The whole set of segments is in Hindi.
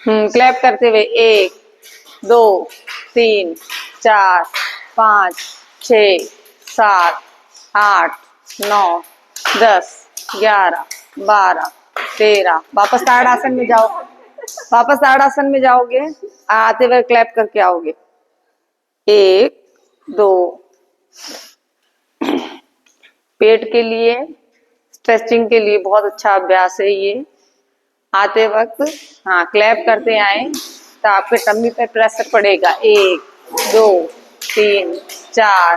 क्लैप करते हुए 1 2 3 4 5 6 7 8 9 10 11 12 13। वापस ताड़ासन में जाओ, वापस ताड़ासन में जाओगे, आते हुए क्लैप करके आओगे। 1 2। पेट के लिए, स्ट्रेचिंग के लिए बहुत अच्छा अभ्यास है ये। आते वक्त हाँ क्लैप करते आए तो आपके टम्मी पे प्रेशर पड़ेगा। 1 2 3 4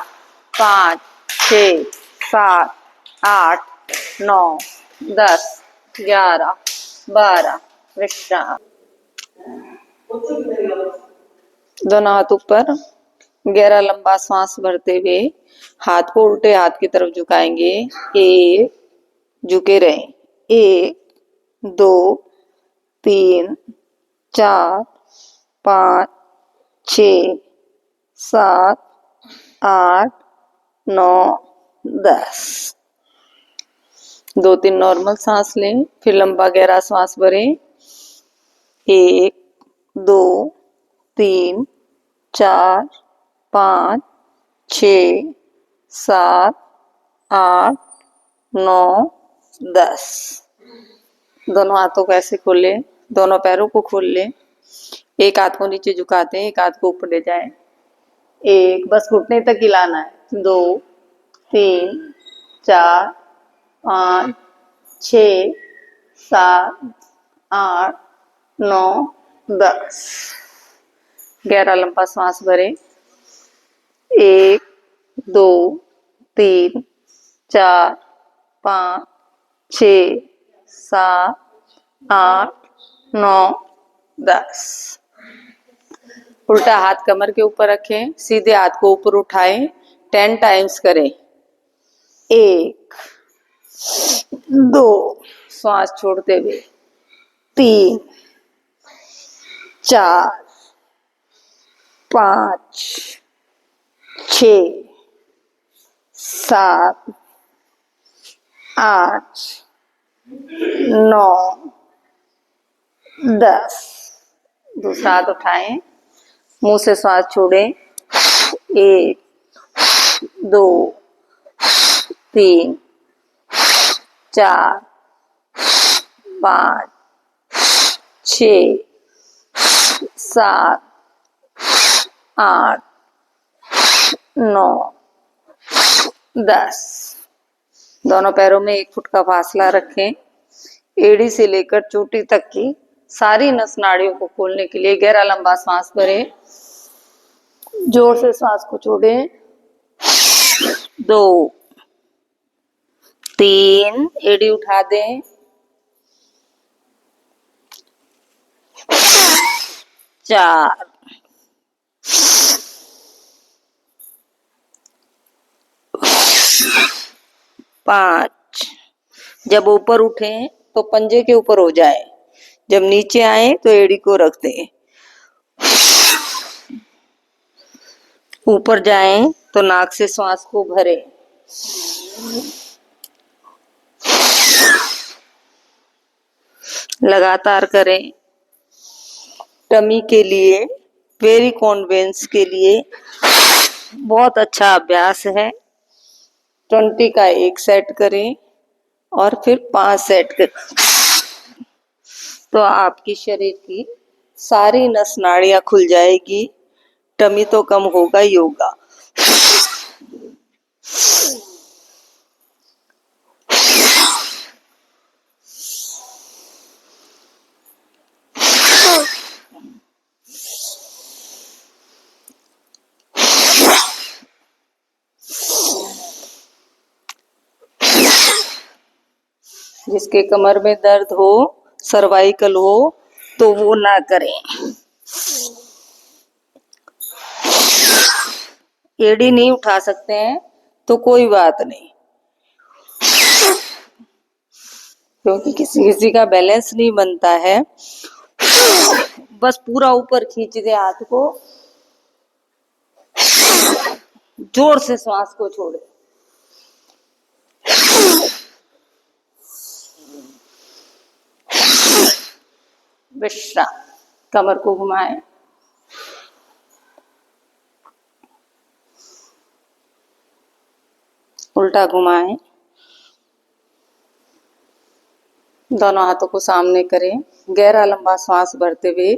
5 6 7 8 9 10 11 12। विश्राम। दोनों हाथ ऊपर, गहरा लंबा सांस भरते हुए हाथ को उल्टे हाथ की तरफ झुकाएंगे। 1 झुके रहें। 1 2 3 4 5 6 7 8 9 10। 2-3 नॉर्मल सांस लें, फिर लंबा गहरा सांस भरें। 1 2 3 4 5 6 7 8 9 10। दोनों हाथों को ऐसे खोले, दोनों पैरों को खोल लें। एक हाथ को नीचे झुकाते हैं, एक हाथ को ऊपर ले जाएं। 1 बस घुटने तक हिलाना है। 2 3 4 5 6 7 8 9 10। गहरा लंबा सांस भरें। 1 2 3 4 5 6 7 8 9 10। उल्टा हाथ कमर के ऊपर रखें, सीधे हाथ को ऊपर उठाएं। 10 टाइम्स करें। 1 2 श्वास छोड़ते हुए, 3 4 5 6 7 8 9 10। दूसरा हाथ उठाएं, मुंह से श्वास छोड़ें। 1 2 3 4 5 6 7 8 9 10। दोनों पैरों में 1 फुट का फासला रखें। एड़ी से लेकर चोटी तक की सारी नस नाड़ियों को खोलने के लिए गहरा लंबा सांस भरें। जोर से सांस को छोड़ें। 2 3 एड़ी उठा दें। 4 5। जब ऊपर उठें तो पंजे के ऊपर हो जाए, जब नीचे आए तो एड़ी को रख दें। ऊपर जाएं तो नाक से श्वास को भरें। लगातार करें। टमी के लिए, वेरिकोन वेन्स के लिए बहुत अच्छा अभ्यास है। 20 का 1 सेट करें और फिर 5 सेट करें, तो आपकी शरीर की सारी नस नाड़ियां खुल जाएगी। टमी तो कम होगा ही होगा। जिसके कमर में दर्द हो, सर्वाइकल हो, तो वो ना करें। एड़ी नहीं उठा सकते हैं तो कोई बात नहीं, क्योंकि किसी किसी का बैलेंस नहीं बनता है। बस पूरा ऊपर खींच दे हाथ को, जोर से श्वास को छोड़े। विश्राम। कमर को घुमाएं, उल्टा घुमाएं, दोनों हाथों को सामने करें, गहरा लंबा सांस भरते हुए।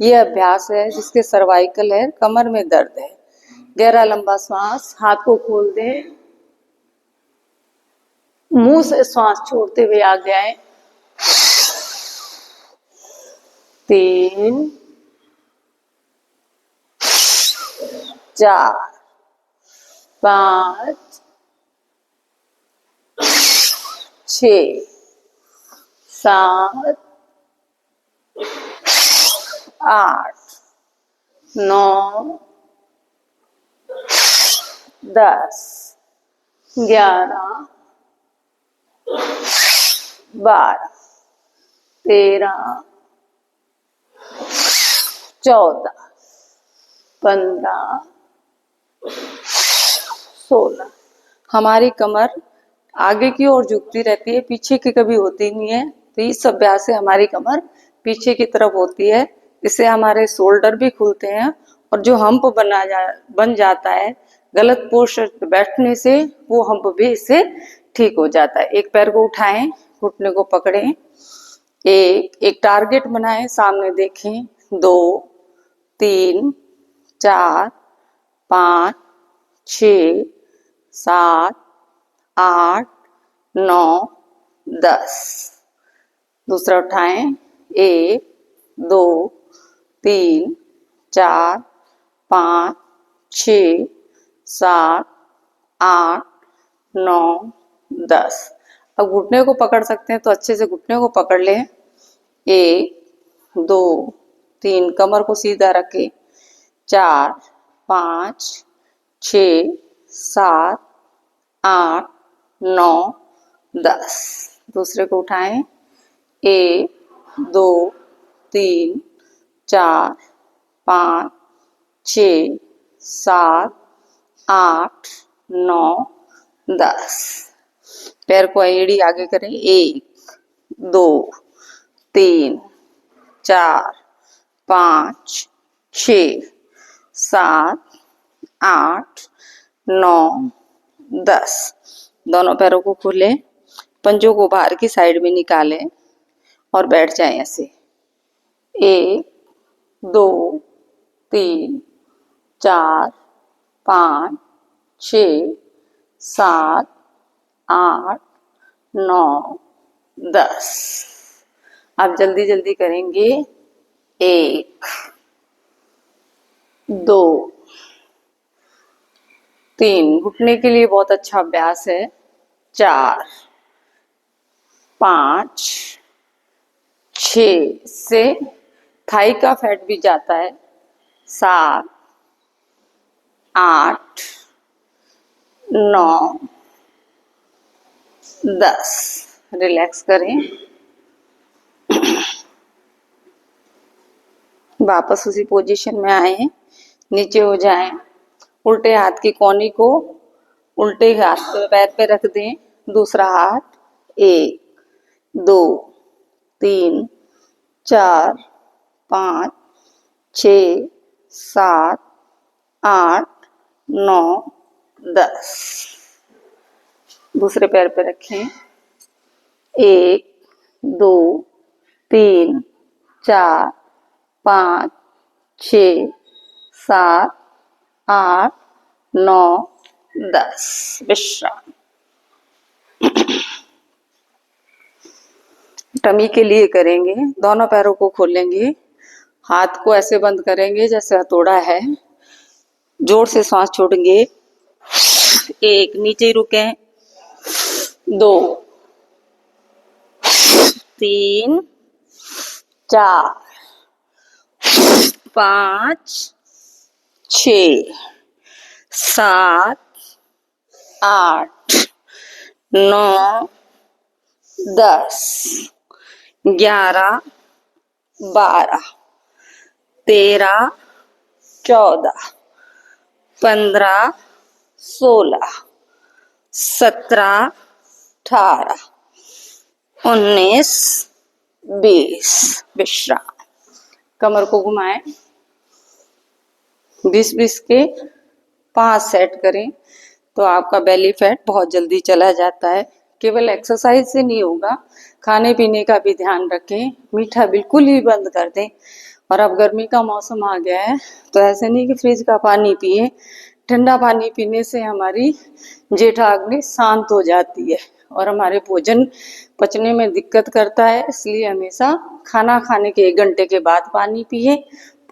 ये अभ्यास है जिसके सर्वाइकल है, कमर में दर्द है। गहरा लंबा सांस, हाथ को खोल दें, मुंह से सांस छोड़ते हुए आगे आए। 3 4 5 6 7 8 9 10 11 12 13 14 15 16। हमारी कमर आगे की ओर झुकती रहती है, पीछे की कभी होती नहीं है। तो इस अभ्यास से हमारी कमर पीछे की तरफ होती है। इससे हमारे शोल्डर भी खुलते हैं और जो हम्प बन जाता है गलत पोस्चर पे बैठने से, वो हम्प भी इससे ठीक हो जाता है। एक पैर को उठाएं, घुटने को पकड़ें, एक टारगेट बनाएं, सामने देखें। 2 3 4 5 6 7 8 9 10। दूसरा उठाएं, 1 2 3 4 5 6 7 8 9 10। अब घुटने को पकड़ सकते हैं तो अच्छे से घुटने को पकड़ लें। 1 2 3, कमर को सीधा रखें। 4 5 6 7 8 9 10। दूसरे को उठाएं। 1 2 3 4 5 6 7 8 9 10। पैर को एड़ी आगे करें। 1 2 3 4 5 6 7 8 9 10। दोनों पैरों को खोलें, पंजों को बाहर की साइड में निकालें और बैठ जाएं ऐसे। 1 2 3 4 5 6 7 8 9 10। आप जल्दी जल्दी करेंगे। 1 2 3, घुटने के लिए बहुत अच्छा अभ्यास है। 4 5 6 से थाई का फैट भी जाता है। 7 8 9 10। रिलैक्स करें, वापस उसी पोजीशन में आए, नीचे हो जाएं। उल्टे हाथ की कोहनी को उल्टे हाथ पैर पे रख दें। दूसरा हाथ 1 2 3 4 5 6 7 8 9 10। दूसरे पैर पे रखें। 1 2 3 4 5 6 7 8 9 10। विश्राम। टमी के लिए करेंगे। दोनों पैरों को खोलेंगे, हाथ को ऐसे बंद करेंगे जैसे हथौड़ा है। जोर से सांस छोड़ेंगे। 1, नीचे ही रुकें। 2 3 4 5 6 7 8 9 10 11 12 13 14 15 16 17 18 19 20। विश्राम। कमर को घुमाएं, 20-20 के 5 सेट करें तो आपका बेली फैट बहुत जल्दी चला जाता है। केवल एक्सरसाइज से नहीं होगा, खाने पीने का भी ध्यान रखें, मीठा बिल्कुल ही बंद कर दें। और अब गर्मी का मौसम आ गया है तो ऐसे नहीं कि फ्रिज का पानी पिए, ठंडा पानी पीने से हमारी जेठाग्नि शांत हो जाती है और हमारे भोजन पचने में दिक्कत करता है। इसलिए हमेशा खाना खाने के 1 घंटे के बाद पानी पिए,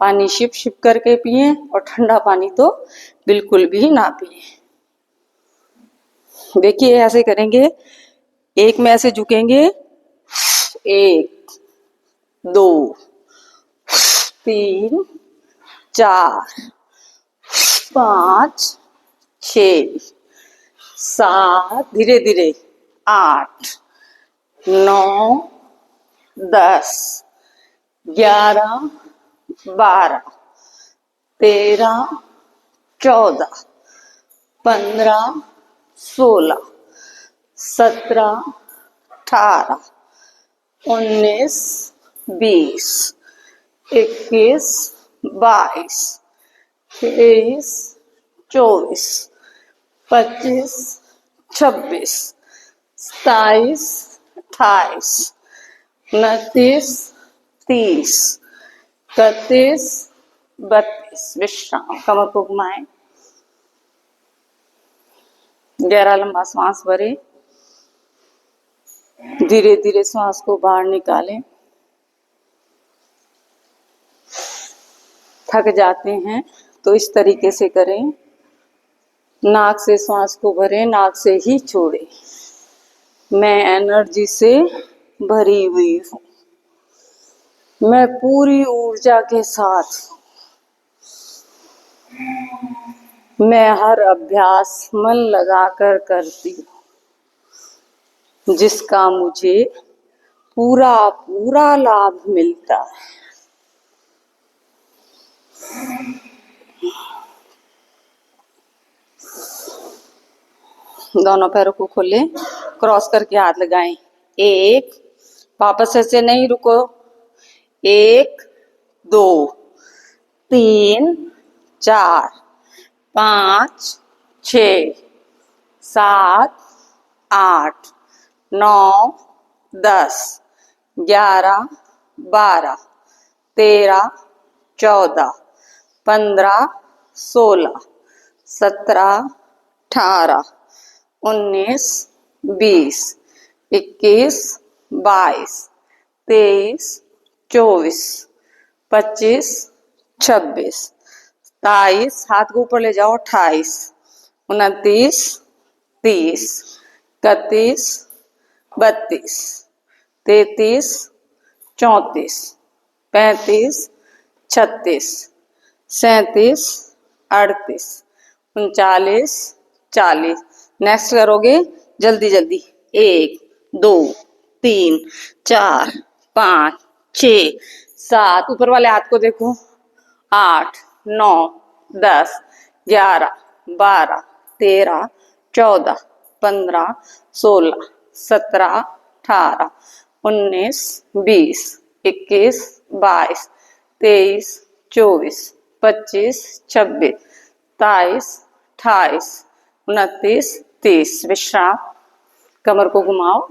पानी शिप शिप करके पिए और ठंडा पानी तो बिल्कुल भी ना पिए। देखिए ऐसे करेंगे, 1 में ऐसे झुकेंगे, 1 2 3 4 5 6 7, धीरे धीरे 8 9 10 11 12 13 14 15 16 17 18 19 20 21 22 23 24 25 26 27 28 29 30 31 32। विश्राम, कमर को घुमाएं, गहरा लंबा श्वास भरें, धीरे धीरे श्वास को बाहर निकालें। थक जाते हैं तो इस तरीके से करें, नाक से श्वास को भरें, नाक से ही छोड़ें। मैं एनर्जी से भरी हुई हूँ, मैं पूरी ऊर्जा के साथ मैं हर अभ्यास मन लगाकर करती हूँ जिसका मुझे पूरा पूरा लाभ मिलता है। दोनों पैरों को खोलें, क्रॉस करके हाथ लगाएं। 1, वापस ऐसे नहीं, रुको, 1 2 3 4 5 6 7 8 9 10 11 12 13 14 15 16 17 18 19 20 21 22 23 24 25 26 27, हाथ को ऊपर ले जाओ, 28 29 30 31 32 33 34 35 36 37 38 39 40। नेक्स्ट करोगे जल्दी जल्दी, 1 2 3 4 5 6 7, ऊपर वाले हाथ को देखो, 8 9 10 11 12 13 14 15 16 17 18 19 20 21 22 23 24 25 26 27 28 29 30। विश्राम, कमर को घुमाओ,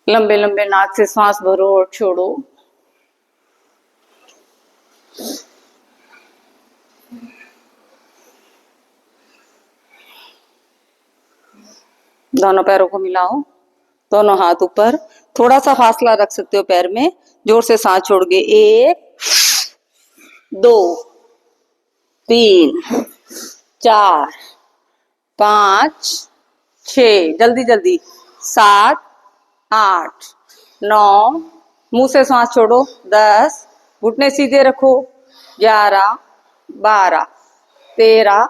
लंबे लंबे नाक से सांस भरो और छोड़ो। दोनों पैरों को मिलाओ, दोनों हाथ ऊपर, थोड़ा सा फासला रख सकते हो पैर में, जोर से सांस छोड़ के, 1 2 3 4 5 6, जल्दी जल्दी, 7 8 9, मुंह से सांस छोड़ो, 10, घुटने सीधे रखो, 11 12 13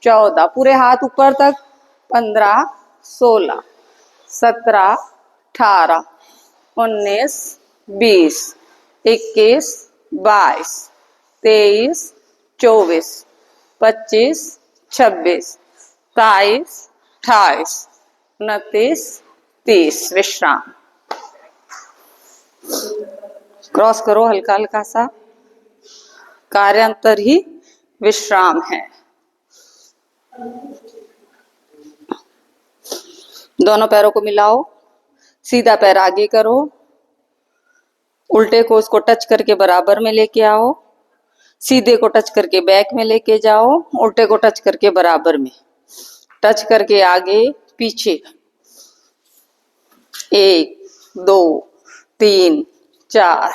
14, पूरे हाथ ऊपर तक, 15 16 17 18 19 20 21 22 23 24 25 26 27 28 29 30। विश्राम, क्रॉस करो हल्का हल्का सा। कार्यांतर ही विश्राम है। दोनों पैरों को मिलाओ, सीधा पैर आगे करो, उल्टे को उसको टच करके बराबर में लेके आओ, सीधे को टच करके बैक में लेके जाओ, उल्टे को टच करके बराबर में, टच करके आगे पीछे। 1 2 3 4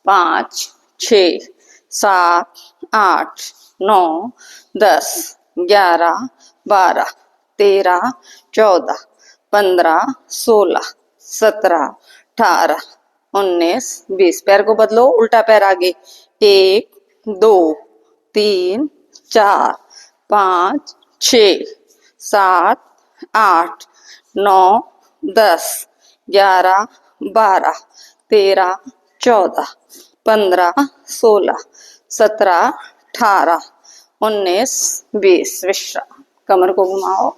5 6 7 8 9 10 11 12 13 14 15 16 17 18 19 20। पैर को बदलो, उल्टा पैर आगे। 1 2 3 4 5 6 7 8 9 10 11 12 13 14 15 16 17 18 19 20। विश्राम। कमर को घुमाओ।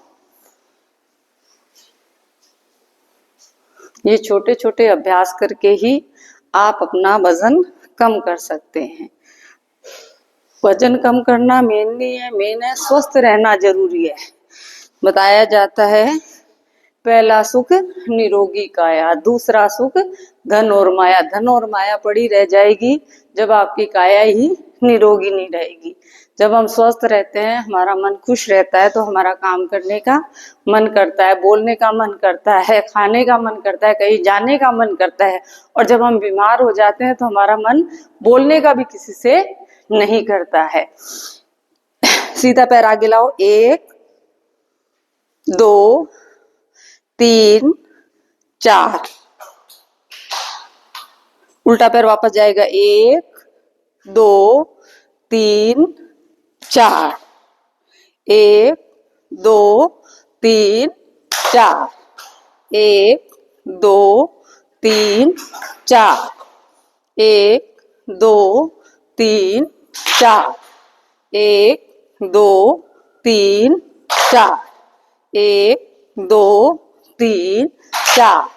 ये छोटे छोटे अभ्यास करके ही आप अपना वजन कम कर सकते हैं। वजन कम करना मेन नहीं है, मेन है स्वस्थ रहना जरूरी है। बताया जाता है पहला सुख निरोगी काया, दूसरा सुख धन और माया। धन और माया पड़ी रह जाएगी जब आपकी काया ही निरोगी नहीं रहेगी। जब हम स्वस्थ रहते हैं, हमारा मन खुश रहता है, तो हमारा काम करने का मन करता है, बोलने का मन करता है, खाने का मन करता है, कहीं जाने का मन करता है। और जब हम बीमार हो जाते हैं तो हमारा मन बोलने का भी किसी से नहीं करता है। सीधा पैर आगे लाओ। 1 2 3 4। उल्टा पैर वापस जाएगा। 1 2 3 4। 1 2 3 4। 1 2 3 4। 1 2 3 4। 1 2 3 4। 1 2 3 4।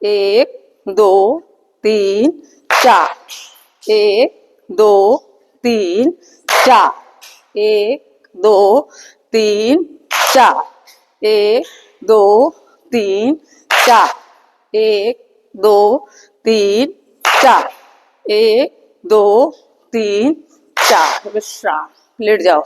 1 2 3 4। 1 2 3 4। 1 2 3 4। 1 2 3 4। 1 2 3 4। 1 2 3 4। विश्राम। लेट जाओ।